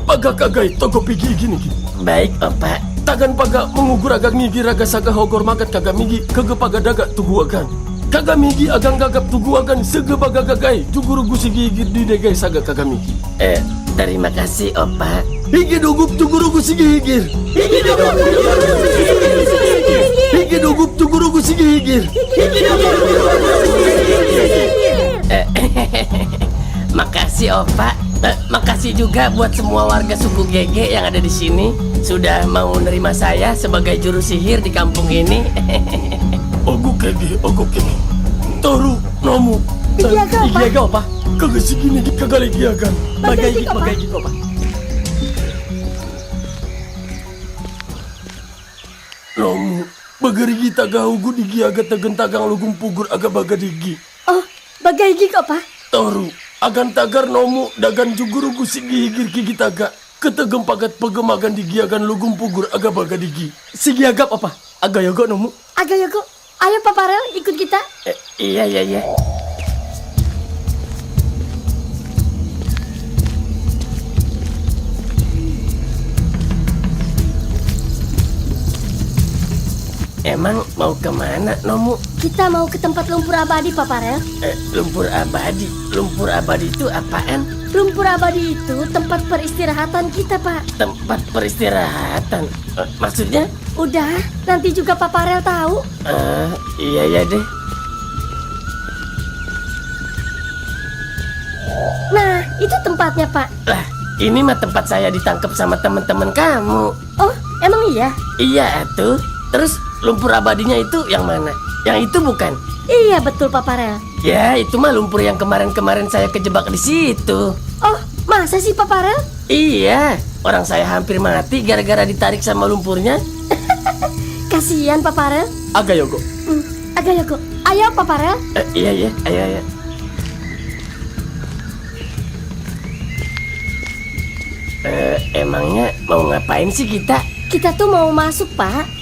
Speaker 4: Paga kagai toko pigi gini Gi.
Speaker 2: Baik, Opa.
Speaker 4: Tagan paga mengugur agak ngigi raga saga hogor magat kagak migi kege paga daga tugu agan. Kagak migi agang gagap tugu agan sege paga gagai juguru gusi gigi di degai saga kagak migi.
Speaker 2: Terima kasih, Opa.
Speaker 4: Higi dugup juguru gusi gigir. Higi dugup juguru gusi gigir.
Speaker 2: Makasih, Opa. Makasih juga buat semua warga suku Gege yang ada di sini sudah mau menerima saya sebagai juru sihir di kampung ini.
Speaker 4: Ogo kege. Toru nomu.
Speaker 2: Igiaga, Opa.
Speaker 4: Kagak segini kagak lagi agan.
Speaker 2: Bagaigi, Opa.
Speaker 4: Nomu. Bagarigi tagahugu digi agak tagan tagang lugum pugur agak bagadigi.
Speaker 5: Oh, bagaigi kok, Pak?
Speaker 4: Toru. Agan tagar nomu dagan juguru gusi gigir gigi taga. Ketegem pagat pegemagan digi agan lugum pugur agak bagadigi.
Speaker 2: Sigi agap, Opa. Aga yogo nomu.
Speaker 5: Agak ya kok. Ayo Pak Parel ikut kita.
Speaker 2: Iya. Emang mau kemana, Nomu?
Speaker 5: Kita mau ke tempat lumpur abadi, Pak Parel.
Speaker 2: Lumpur abadi? Lumpur abadi itu apaan?
Speaker 5: Lumpur abadi itu tempat peristirahatan kita, Pak.
Speaker 2: Tempat peristirahatan? Maksudnya?
Speaker 5: Udah, nanti juga Pak Parel tahu.
Speaker 2: Iya deh.
Speaker 5: Nah, itu tempatnya, Pak.
Speaker 2: Lah, ini mah tempat saya ditangkap sama teman-teman kamu.
Speaker 5: Oh, emang iya?
Speaker 2: Iya, atuh. Terus lumpur abadinya itu yang mana? Yang itu bukan?
Speaker 5: Iya, betul Pak Parel.
Speaker 2: Ya, itu mah lumpur yang kemarin-kemarin saya kejebak di situ.
Speaker 5: Oh, masa sih Pak Parel?
Speaker 2: Iya, orang saya hampir mati gara-gara ditarik sama lumpurnya.
Speaker 5: Kasihan Pak Parel.
Speaker 2: Aga yogo.
Speaker 5: Agak ya kok. Ayo Pak Parel.
Speaker 2: Iya, ayo. Emangnya mau ngapain sih kita?
Speaker 5: Kita tuh mau masuk, Pak.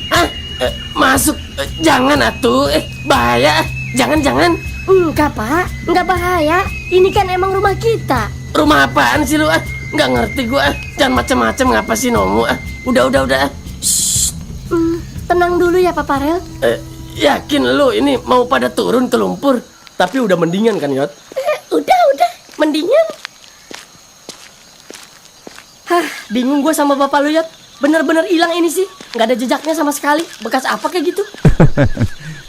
Speaker 2: Masuk? Jangan atuh, bahaya. Jangan.
Speaker 5: Enggak, Pak. Enggak bahaya. Ini kan emang rumah kita.
Speaker 2: Rumah apaan sih lu? Nggak ngerti gua. Jangan macem-macem ngapa sih Nomu? Udah.
Speaker 5: Tenang dulu ya Pak Parel.
Speaker 2: Yakin lu ini mau pada turun ke lumpur?
Speaker 4: Tapi udah mendingan kan, Yot?
Speaker 5: Udah. Mendingan. Bingung gue sama bapak lu, Yot. Bener-bener hilang ini sih. Nggak ada jejaknya sama sekali. Bekas apa kayak gitu?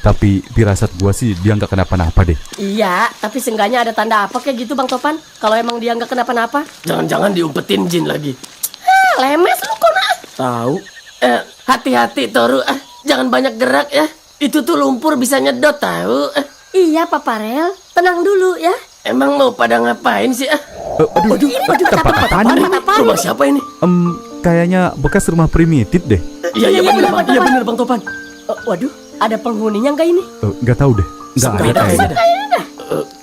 Speaker 1: Tapi firasat gua sih dia nggak kenapa-napa deh.
Speaker 5: Iya, tapi seenggaknya ada tanda apa kayak gitu Bang Topan. Kalau emang dia nggak kenapa-napa.
Speaker 2: Jangan-jangan diumpetin jin lagi.
Speaker 5: Lemes lu kona.
Speaker 4: Tahu.
Speaker 2: Hati-hati Toru. Jangan banyak gerak ya. Itu tuh lumpur bisa nyedot tahu.
Speaker 5: Iya Pak Parel. Tenang dulu ya.
Speaker 2: Emang mau pada ngapain sih?
Speaker 1: Aduh, tempat apaan ini?
Speaker 2: Rumah siapa ini?
Speaker 1: Kayaknya bekas rumah primitif deh.
Speaker 2: Iya bener Bang Topan.
Speaker 5: Waduh, ada penghuninya nggak ini?
Speaker 1: Nggak tahu deh. Nggak ada kayaknya.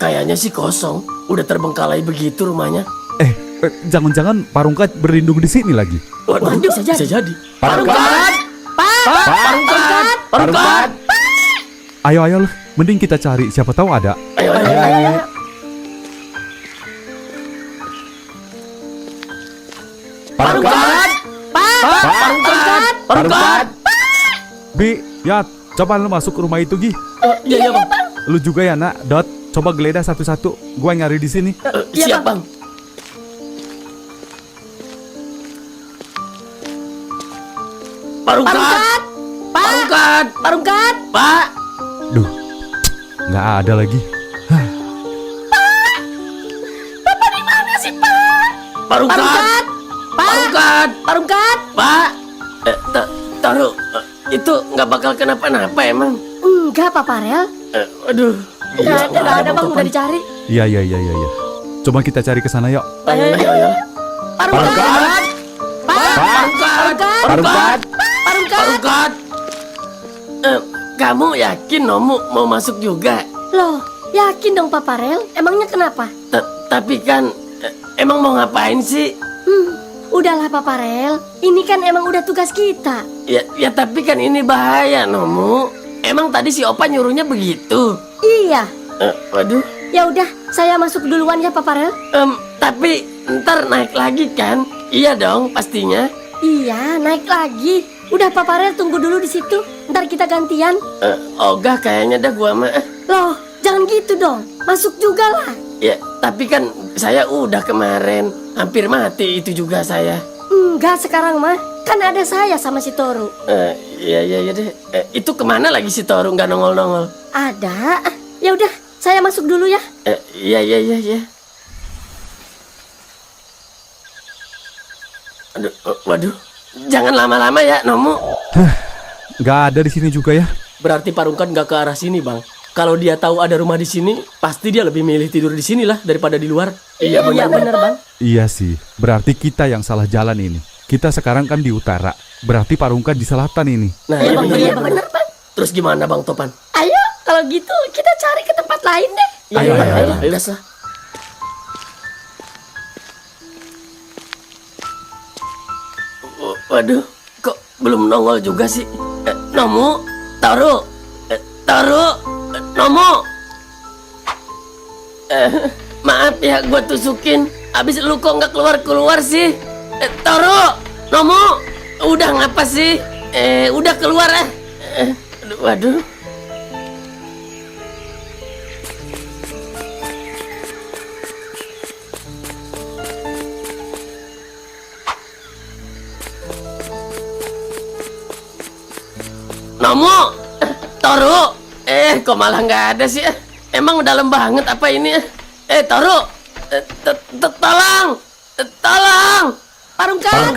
Speaker 2: Kayaknya sih kosong. Udah terbengkalai begitu rumahnya.
Speaker 1: Jangan-jangan Parungkat berlindung di sini lagi.
Speaker 2: Waduh,
Speaker 5: bisa jadi.
Speaker 1: Parungkat!
Speaker 5: Parungkat!
Speaker 1: Ayo, mending kita cari. Siapa tahu ada.
Speaker 2: Ayo.
Speaker 1: Parungkat! Bi, ya, coba lu masuk ke rumah itu, Gi.
Speaker 2: Iya Bang.
Speaker 1: Lu juga ya, Nak. Dot, coba geledah satu-satu. Gua nyari di sini.
Speaker 2: Siap Bang. Parungkat! Parungkat,
Speaker 5: Parungkat,
Speaker 2: Pak.
Speaker 1: Duh, nggak ada lagi.
Speaker 2: Parungkat,
Speaker 5: Parungkat,
Speaker 2: Parungkat,
Speaker 5: Parungkat.
Speaker 2: Pak. Taruh, itu nggak bakal kenapa-napa emang.
Speaker 5: Enggak, Pak Farel.
Speaker 2: Aduh.
Speaker 5: Nggak ada bang, udah dicari.
Speaker 1: Iya. Coba kita cari ke sana yuk.
Speaker 2: Ayo.
Speaker 5: Parungkat,
Speaker 2: Parungkat,
Speaker 5: Parungkat,
Speaker 2: Parungkat. Kamu yakin Nomu mau masuk juga?
Speaker 5: Loh, yakin dong Pak Farel? Emangnya kenapa?
Speaker 2: Tapi kan emang mau ngapain sih?
Speaker 5: Udahlah Pak Farel. Ini kan emang udah tugas kita.
Speaker 2: Ya tapi kan ini bahaya Nomu. Emang tadi si Opa nyuruhnya begitu?
Speaker 5: Iya.
Speaker 2: Waduh.
Speaker 5: Ya udah, saya masuk duluan ya Pak Farel.
Speaker 2: Tapi ntar naik lagi kan? Iya dong pastinya.
Speaker 5: Iya, naik lagi. Udah Pak Farel tunggu dulu di situ. Ntar kita gantian.
Speaker 2: Ogah kayaknya dah gua mah.
Speaker 5: Loh, jangan gitu dong. Masuk juga lah.
Speaker 2: Ya tapi kan saya udah kemarin hampir mati itu juga saya.
Speaker 5: Enggak sekarang mah. Kan ada saya sama si Toru.
Speaker 2: Iya deh. Itu kemana lagi si Toru nggak nongol-nongol?
Speaker 5: Ada. Ya udah, saya masuk dulu ya.
Speaker 2: Iya. Aduh, waduh. Jangan lama-lama ya, Nomu.
Speaker 1: Nggak ada di sini juga ya.
Speaker 3: Berarti Parungkat nggak ke arah sini, Bang. Kalau dia tahu ada rumah di sini, pasti dia lebih milih tidur di sini lah daripada di luar.
Speaker 5: Iya benar Bang.
Speaker 1: Iya sih, berarti kita yang salah jalan ini. Kita sekarang kan di utara, berarti Parungkat di selatan ini.
Speaker 3: Nah,
Speaker 5: Iya Bang,
Speaker 3: bener.
Speaker 5: iya benar Bang.
Speaker 3: Terus gimana, Bang Topan?
Speaker 5: Ayo, kalau gitu kita cari ke tempat lain deh.
Speaker 3: Ayo.
Speaker 2: Gas lah. Waduh, kok belum nongol juga sih? Nomu, Toru, Nomu. Maaf ya, gue tusukin. Abis lu kok nggak keluar sih? Toru, Nomu, udah ngapa sih? Udah keluar waduh. Nomu, Toru, kok malah nggak ada sih? Emang dalam banget apa ini? Toru, tolong,
Speaker 5: Parungkat.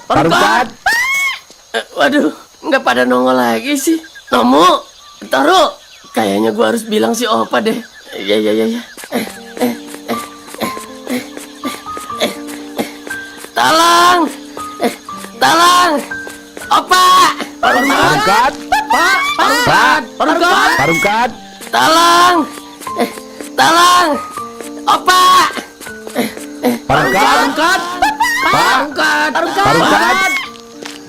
Speaker 1: Parungkat.
Speaker 2: Waduh, nggak pada nongol lagi sih. Nomu, Toru, kayaknya gua harus bilang si Opa deh. Iya. Tolong, Opa.
Speaker 1: Parungkat. Parungkat.
Speaker 2: Tolong, Opa.
Speaker 1: Parungkat.
Speaker 2: Parungkat.
Speaker 1: Parungkat.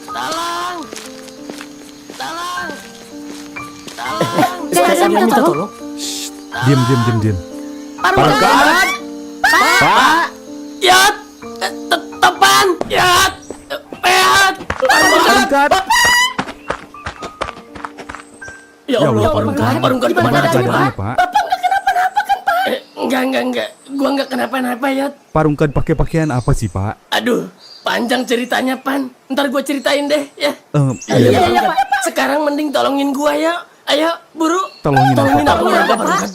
Speaker 2: Tolong.
Speaker 5: Saya minta tolong.
Speaker 1: Diam.
Speaker 5: Parungkat.
Speaker 1: Pak.
Speaker 2: Yat, Topan, Yat, Peat,
Speaker 1: Parungkat.
Speaker 3: Ya Allah, Parungkat.
Speaker 2: Parungkat
Speaker 5: Gimana
Speaker 2: kemana aja,
Speaker 5: keadaannya,
Speaker 2: Pak?
Speaker 5: Pak?
Speaker 2: Enggak. Gua nggak kenapa-napa, Yat.
Speaker 1: Parungkat pakai pakaian apa sih, Pak?
Speaker 2: Aduh, panjang ceritanya, Pan. Ntar gua ceritain deh, ya.
Speaker 5: Iya, Pak.
Speaker 2: Sekarang mending tolongin gua ya. Ayo, buru.
Speaker 1: Tolongin apa, Pak?
Speaker 5: apa, Pak?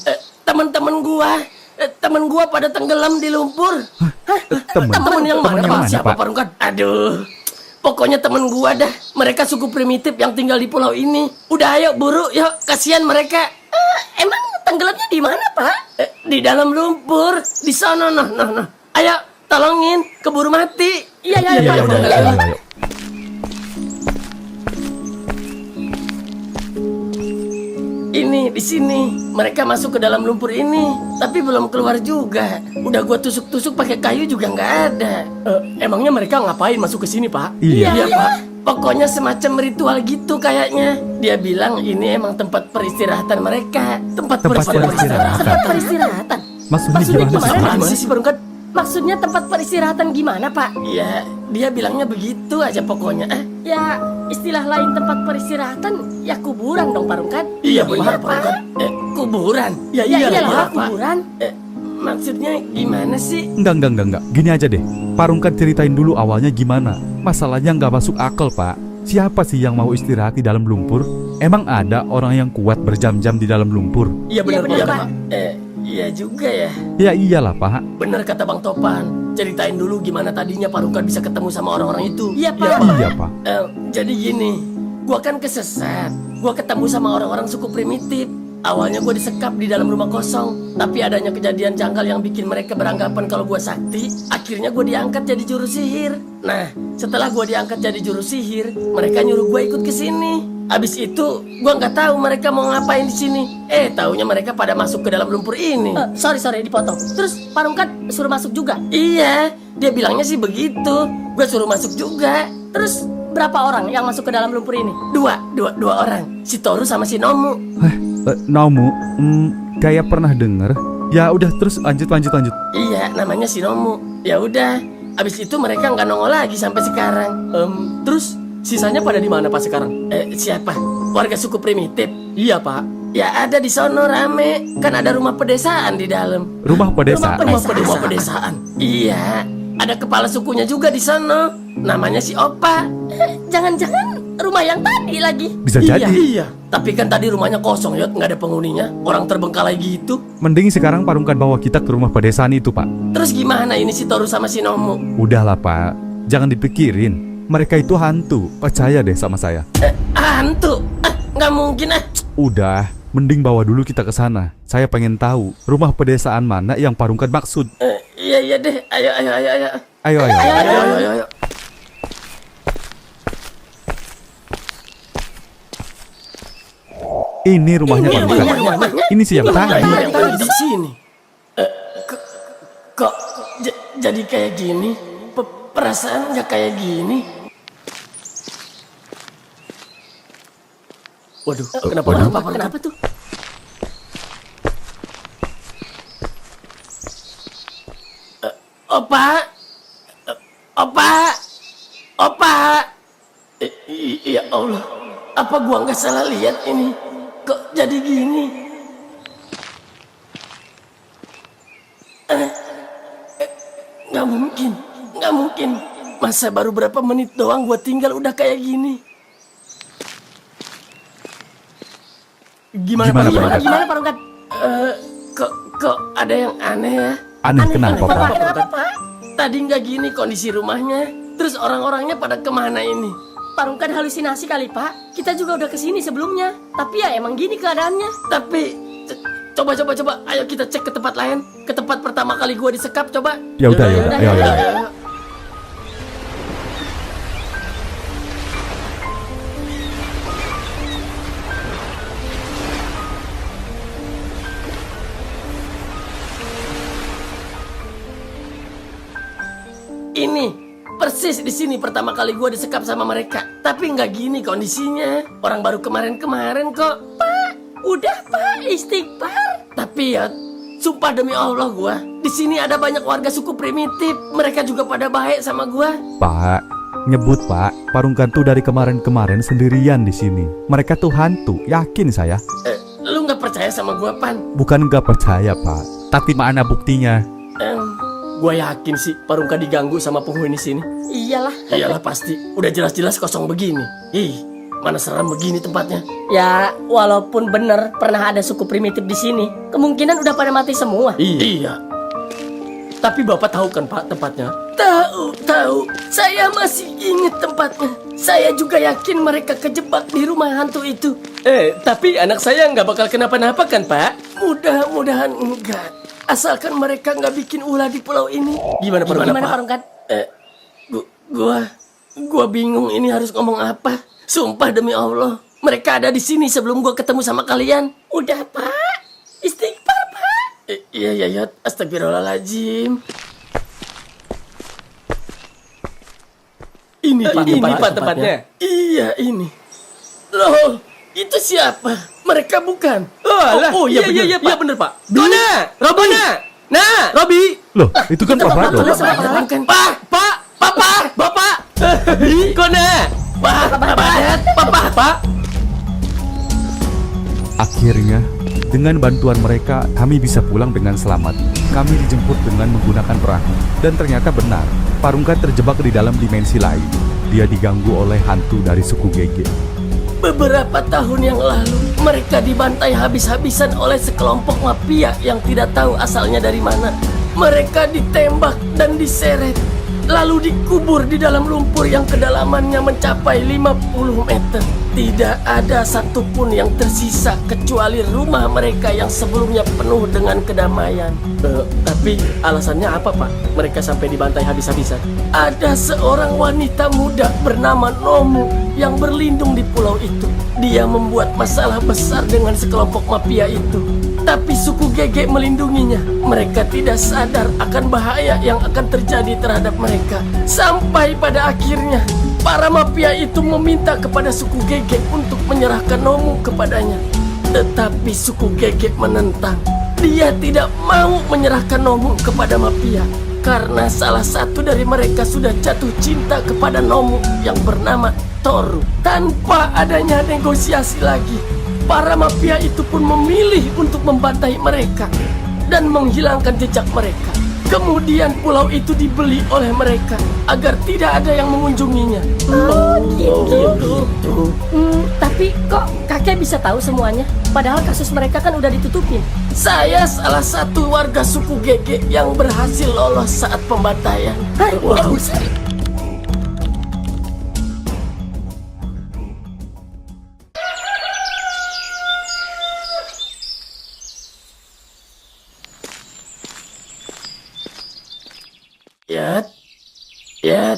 Speaker 2: Temen gua pada tenggelam di lumpur. Temen yang mana, Pak? Siapa,
Speaker 1: Pak?
Speaker 2: Parungkat? Aduh. Pokoknya temen gua dah. Mereka suku primitif yang tinggal di pulau ini. Udah ayo buru, yuk. Kasihan mereka.
Speaker 5: Emang tenggelamnya di mana, Pak?
Speaker 2: Di dalam lumpur. Di sana, nah. Ayo, tolongin. Keburu mati.
Speaker 5: Iya, Pak.
Speaker 1: Ayo.
Speaker 2: Ini di sini. Mereka masuk ke dalam lumpur ini, tapi belum keluar juga. Udah gua tusuk-tusuk pakai kayu juga nggak ada.
Speaker 3: Emangnya mereka ngapain masuk ke sini, Pak?
Speaker 1: Iya.
Speaker 2: Iya, Pak. Pokoknya semacam ritual gitu kayaknya. Dia bilang ini emang tempat peristirahatan mereka. Tempat peristirahatan.
Speaker 5: Tempat peristirahatan.
Speaker 1: Maksudnya gimana sih?
Speaker 3: Gimana sih, Parungkat?
Speaker 5: Maksudnya tempat peristirahatan gimana, Pak?
Speaker 2: Ya, dia bilangnya begitu aja pokoknya.
Speaker 5: Ya, istilah lain tempat peristirahatan ya kuburan dong, Parungkat.
Speaker 2: Iya benar,
Speaker 5: Pak.
Speaker 2: Parungkat. Kuburan.
Speaker 3: Ya
Speaker 5: Iya,
Speaker 3: iyalah,
Speaker 5: Pak, kuburan.
Speaker 2: Maksudnya gimana sih?
Speaker 1: Enggak. Gini aja deh. Parungkat ceritain dulu awalnya gimana. Masalahnya nggak masuk akal, Pak. Siapa sih yang mau istirahat di dalam lumpur? Emang ada orang yang kuat berjam-jam di dalam lumpur?
Speaker 3: Iya benar,
Speaker 5: benar,
Speaker 3: Pak.
Speaker 5: Pak.
Speaker 3: Iya juga ya.
Speaker 1: Ya iyalah, Pak.
Speaker 3: Benar kata Bang Topan. Ceritain dulu gimana tadinya Pak Rungkat bisa ketemu sama orang-orang itu.
Speaker 5: Iya, Pak.
Speaker 1: Iya, Pak.
Speaker 3: Jadi gini, gua kan kesesat. Gua ketemu sama orang-orang suku primitif. Awalnya gua disekap di dalam rumah kosong, tapi adanya kejadian janggal yang bikin mereka beranggapan kalau gua sakti. Akhirnya gua diangkat jadi juru sihir. Nah, setelah gua diangkat jadi juru sihir, mereka nyuruh gua ikut ke sini. Abis itu, gua nggak tahu mereka mau ngapain di sini. Taunya mereka pada masuk ke dalam lumpur ini.
Speaker 5: Sorry dipotong. Terus Pak Rungkat suruh masuk juga.
Speaker 3: Iya, dia bilangnya sih begitu. Gua suruh masuk juga.
Speaker 5: Terus berapa orang yang masuk ke dalam lumpur ini?
Speaker 3: Dua orang. Si Toru sama si Nomu.
Speaker 1: Nomu, kayak pernah denger. Ya udah, terus lanjut.
Speaker 3: Iya, namanya si Nomu. Ya udah, abis itu mereka nggak nongol lagi sampai sekarang.
Speaker 2: Terus sisanya pada di mana Pak sekarang?
Speaker 3: Siapa? Warga suku primitif?
Speaker 2: Iya Pak.
Speaker 3: Ya ada di sono rame. Kan ada rumah pedesaan di dalam.
Speaker 1: Rumah pedesaan.
Speaker 3: Rumah pedesaan. Iya, ada kepala sukunya juga di sono. Namanya si Opa.
Speaker 5: Jangan-jangan rumah yang tadi lagi.
Speaker 1: Bisa jadi.
Speaker 3: Iya. Tapi kan tadi rumahnya kosong, Yot, nggak ada penghuninya. Orang terbengkalai gitu.
Speaker 1: Mending sekarang Pak Rungkat bawa kita ke rumah pedesaan itu, Pak.
Speaker 3: Terus gimana ini si Toru sama si Nomu?
Speaker 1: Udahlah, Pak. Jangan dipikirin. Mereka itu hantu. Percaya deh sama saya.
Speaker 3: Hantu? Nggak mungkin.
Speaker 1: Udah, mending bawa dulu kita ke sana. Saya pengen tahu rumah pedesaan mana yang Pak Rungkat maksud.
Speaker 3: Iya deh. Ayo.
Speaker 1: Ayo. Ini rumahnya Pak Rungkat. Ini sih yang tadi.
Speaker 3: Yang tadi di sini. Kok jadi kayak gini? Perasaan nggak kayak gini.
Speaker 2: Waduh,
Speaker 3: Kenapa tuh? Opa. Ya Allah, apa gua nggak salah lihat ini? Kok jadi gini? Nggak mungkin. Masa baru berapa menit doang gua tinggal udah kayak gini?
Speaker 1: Gimana, Pak Rungkat?
Speaker 5: Gimana Pak Rungkat?
Speaker 3: Kok ada yang aneh ya?
Speaker 1: Aneh kenapa, Pak?
Speaker 5: Kenapa Pak?
Speaker 3: Tadi nggak gini kondisi rumahnya. Terus orang-orangnya pada kemana ini?
Speaker 5: Pak Rungkat halusinasi kali Pak. Kita juga udah kesini sebelumnya. Tapi ya emang gini keadaannya.
Speaker 3: Tapi coba. Ayo kita cek ke tempat lain. Ke tempat pertama kali gua disekap, coba.
Speaker 1: Ya udah. Ayo.
Speaker 3: Ini persis di sini pertama kali gua disekap sama mereka. Tapi nggak gini kondisinya. Orang baru kemarin kok.
Speaker 5: Pak, udah Pak, istighfar.
Speaker 3: Tapi ya, sumpah demi Allah gua, di sini ada banyak warga suku primitif. Mereka juga pada baik sama gua.
Speaker 1: Pak, nyebut Pak. Pak Rungkat tuh dari kemarin sendirian di sini. Mereka tuh hantu, yakin saya.
Speaker 3: Lu nggak percaya sama gua, Pan?
Speaker 1: Bukan nggak percaya, Pak. Tapi mana buktinya?
Speaker 2: Gua yakin sih Pak Rungkat diganggu sama penghuni sini.
Speaker 3: Iyalah pasti. Udah jelas-jelas kosong begini. Ih, mana seram begini tempatnya.
Speaker 5: Ya, walaupun bener pernah ada suku primitif di sini, kemungkinan udah pada mati semua.
Speaker 3: Iya.
Speaker 2: Tapi Bapak tahu kan Pak tempatnya?
Speaker 3: Tahu. Saya masih ingat tempatnya. Saya juga yakin mereka kejebak di rumah hantu itu.
Speaker 2: Tapi anak saya nggak bakal kenapa-napa kan Pak?
Speaker 3: Mudah-mudahan enggak. Asalkan mereka nggak bikin ulah di pulau ini.
Speaker 2: Gimana Pak
Speaker 5: Rungkat?
Speaker 3: Gua bingung ini harus ngomong apa. Sumpah demi Allah, mereka ada di sini sebelum gua ketemu sama kalian.
Speaker 5: Udah Pak, istighfar Pak.
Speaker 3: Iya, astagfirullahaladzim.
Speaker 2: Ini Pak tempatnya.
Speaker 3: Iya, ini. Loh, itu siapa? Mereka bukan.
Speaker 2: Iya bener Pak. Kona, Robi. Nah, Robi.
Speaker 1: Loh, itu kan Pak Rado.
Speaker 3: Bapak.
Speaker 2: Kona.
Speaker 3: Pak.
Speaker 1: Akhirnya, dengan bantuan mereka, kami bisa pulang dengan selamat. Kami dijemput dengan menggunakan perahu. Dan ternyata benar, Pak Rungkat terjebak di dalam dimensi lain. dia diganggu oleh hantu dari suku Gege.
Speaker 3: Beberapa tahun yang lalu, mereka dibantai habis-habisan oleh sekelompok mafia yang tidak tahu asalnya dari mana. Mereka ditembak dan diseret, lalu dikubur di dalam lumpur yang kedalamannya mencapai 50 meter. Tidak ada satupun yang tersisa kecuali rumah mereka yang sebelumnya penuh dengan kedamaian.
Speaker 2: Tapi alasannya apa, Pak? Mereka sampai dibantai habis-habisan.
Speaker 3: Ada seorang wanita muda bernama Nomu yang berlindung di pulau itu. Dia membuat masalah besar dengan sekelompok mafia itu. Tapi suku Gege melindunginya. Mereka tidak sadar akan bahaya yang akan terjadi terhadap mereka. Sampai pada akhirnya, para mafia itu meminta kepada suku Gege untuk menyerahkan Nomu kepadanya. Tetapi suku Gege menentang. Dia tidak mau menyerahkan Nomu kepada mafia karena salah satu dari mereka sudah jatuh cinta kepada Nomu yang bernama Toru. Tanpa adanya negosiasi lagi, para mafia itu pun memilih untuk membantai mereka dan menghilangkan jejak mereka. Kemudian pulau itu dibeli oleh mereka agar tidak ada yang mengunjunginya.
Speaker 5: Oh, gitu. Tapi kok kakek bisa tahu semuanya? Padahal kasus mereka kan udah ditutupin.
Speaker 3: Saya salah satu warga suku Gege yang berhasil lolos saat pembantaian.
Speaker 5: Wow.
Speaker 3: Yat.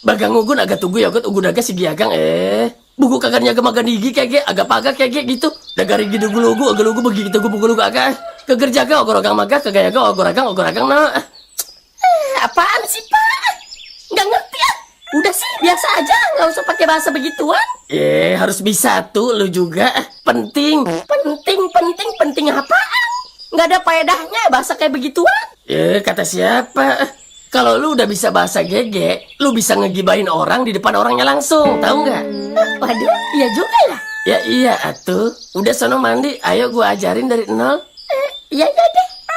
Speaker 3: Bagang ugun agak tunggu ya ugun agak sigi agang buku kagarnya gemagan gigi kayak agak pagak kayak gitu. Dagari gitu gulugu agak lugu begitu gue bugulugu agak kegerjaga ogor agang magak kegayaga ogor agang nah.
Speaker 5: Apaan sih, Pak? Nggak ngerti ya? Udah sih, biasa aja. Nggak usah pakai bahasa begituan.
Speaker 3: Harus bisa tuh lu juga. Penting
Speaker 5: Apaan? Nggak ada faedahnya bahasa kayak begituan.
Speaker 3: Kata siapa? Kalau lu udah bisa bahasa Gege, lu bisa ngegibahin orang di depan orangnya langsung, tahu nggak?
Speaker 5: Waduh, iya juga ya.
Speaker 3: Ya iya atuh. Udah sono mandi, ayo gua ajarin dari nol.
Speaker 5: Iya deh.